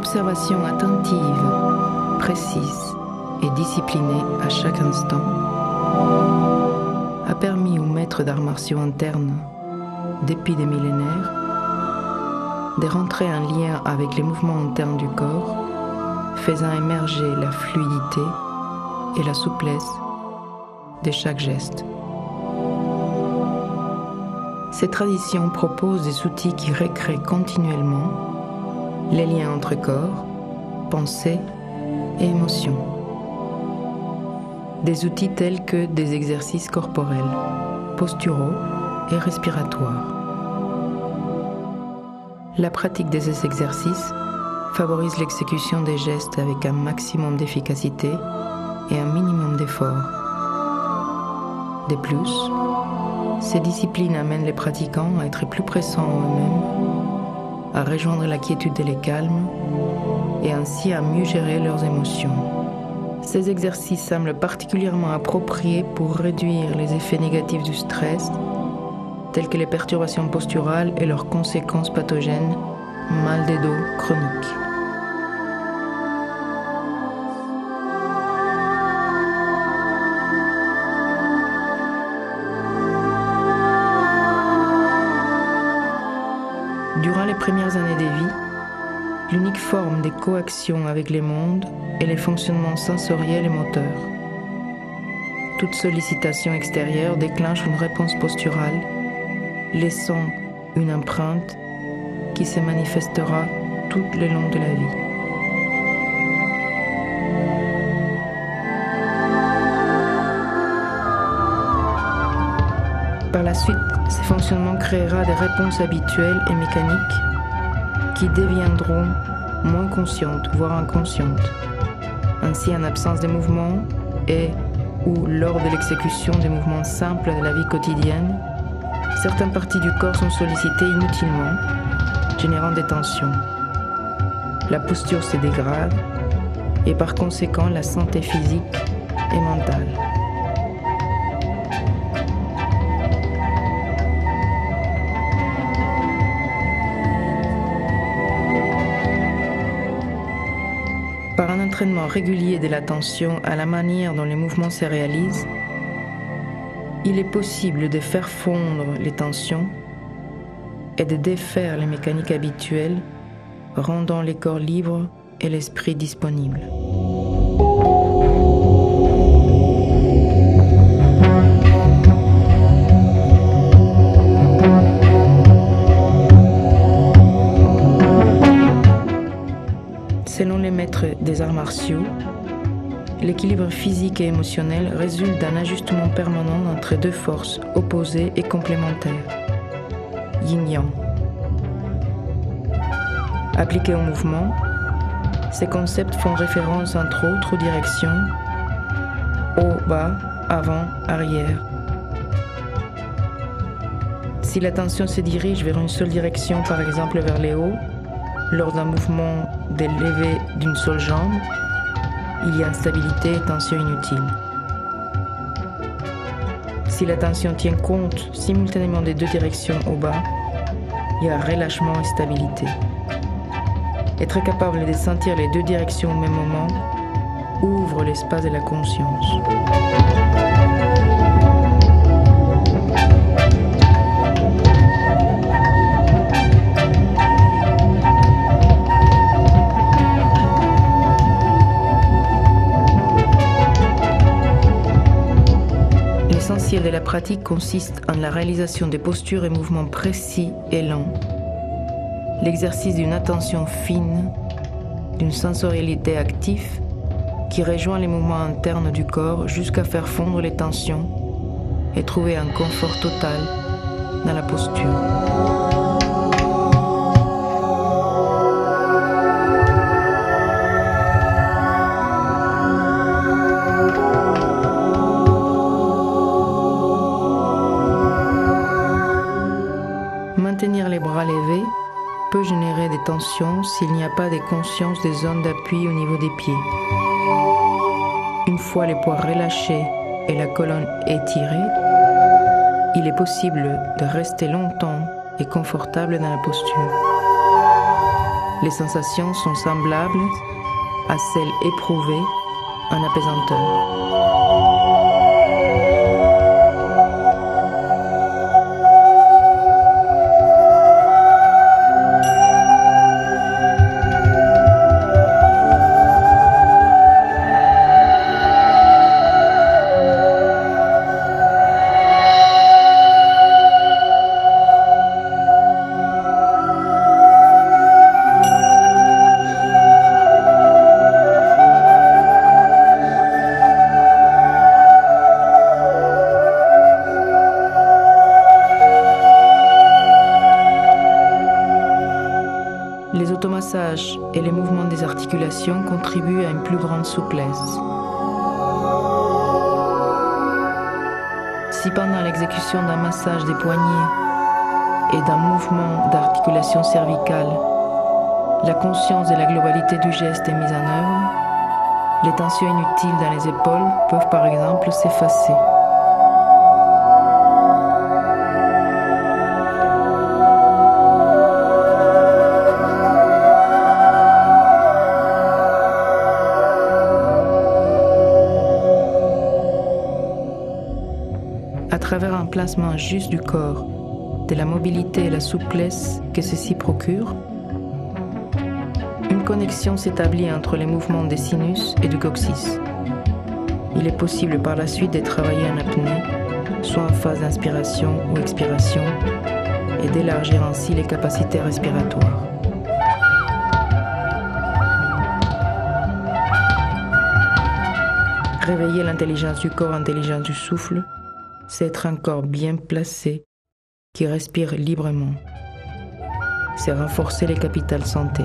observation attentive, précise et disciplinée à chaque instant a permis aux maîtres d'arts martiaux internes, depuis des millénaires, de rentrer en lien avec les mouvements internes du corps, faisant émerger la fluidité et la souplesse de chaque geste. Ces traditions proposent des outils qui recréent continuellement les liens entre corps, pensée et émotion. Des outils tels que des exercices corporels, posturaux et respiratoires. La pratique de ces exercices favorise l'exécution des gestes avec un maximum d'efficacité et un minimum d'effort. De plus, ces disciplines amènent les pratiquants à être plus présents en eux-mêmes, à rejoindre la quiétude et le calme, et ainsi à mieux gérer leurs émotions. Ces exercices semblent particulièrement appropriés pour réduire les effets négatifs du stress, tels que les perturbations posturales et leurs conséquences pathogènes, mal de dos chronique. Durant les premières années de vie, l'unique forme de coaction avec les mondes est les fonctionnements sensoriels et moteurs. Toute sollicitation extérieure déclenche une réponse posturale, laissant une empreinte qui se manifestera tout le long de la vie. Par la suite, ce fonctionnement créera des réponses habituelles et mécaniques qui deviendront moins conscientes, voire inconscientes. Ainsi, en absence de mouvement et ou lors de l'exécution des mouvements simples de la vie quotidienne, certaines parties du corps sont sollicitées inutilement, générant des tensions. La posture se dégrade et par conséquent la santé physique et mentale. Par un entraînement régulier de l'attention à la manière dont les mouvements se réalisent, il est possible de faire fondre les tensions et de défaire les mécaniques habituelles, rendant les corps libres et l'esprit disponible. Selon les maîtres des arts martiaux, l'équilibre physique et émotionnel résulte d'un ajustement permanent entre deux forces opposées et complémentaires, yin-yang. Appliqués au mouvement, ces concepts font référence entre autres aux directions haut, bas, avant, arrière. Si l'attention se dirige vers une seule direction, par exemple vers les hauts, lors d'un mouvement de levée d'une seule jambe, il y a instabilité et tension inutile. Si l'attention tient compte simultanément des deux directions au bas, il y a relâchement et stabilité. Être capable de sentir les deux directions au même moment ouvre l'espace de la conscience. L'essentiel de la pratique consiste en la réalisation de postures et mouvements précis et lents, l'exercice d'une attention fine, d'une sensorialité active qui rejoint les mouvements internes du corps jusqu'à faire fondre les tensions et trouver un confort total dans la posture. Maintenir les bras levés peut générer des tensions s'il n'y a pas de conscience des zones d'appui au niveau des pieds. Une fois les poids relâchés et la colonne étirée, il est possible de rester longtemps et confortable dans la posture. Les sensations sont semblables à celles éprouvées en apesanteur. Les automassages et les mouvements des articulations contribuent à une plus grande souplesse. Si pendant l'exécution d'un massage des poignets et d'un mouvement d'articulation cervicale, la conscience de la globalité du geste est mise en œuvre, les tensions inutiles dans les épaules peuvent par exemple s'effacer. À travers un placement juste du corps, de la mobilité et la souplesse que ceci procure, une connexion s'établit entre les mouvements des sinus et du coccyx. Il est possible par la suite de travailler en apnée, soit en phase d'inspiration ou expiration, et d'élargir ainsi les capacités respiratoires. Réveiller l'intelligence du corps, l'intelligence du souffle, c'est être un corps bien placé qui respire librement. C'est renforcer les capitales santé.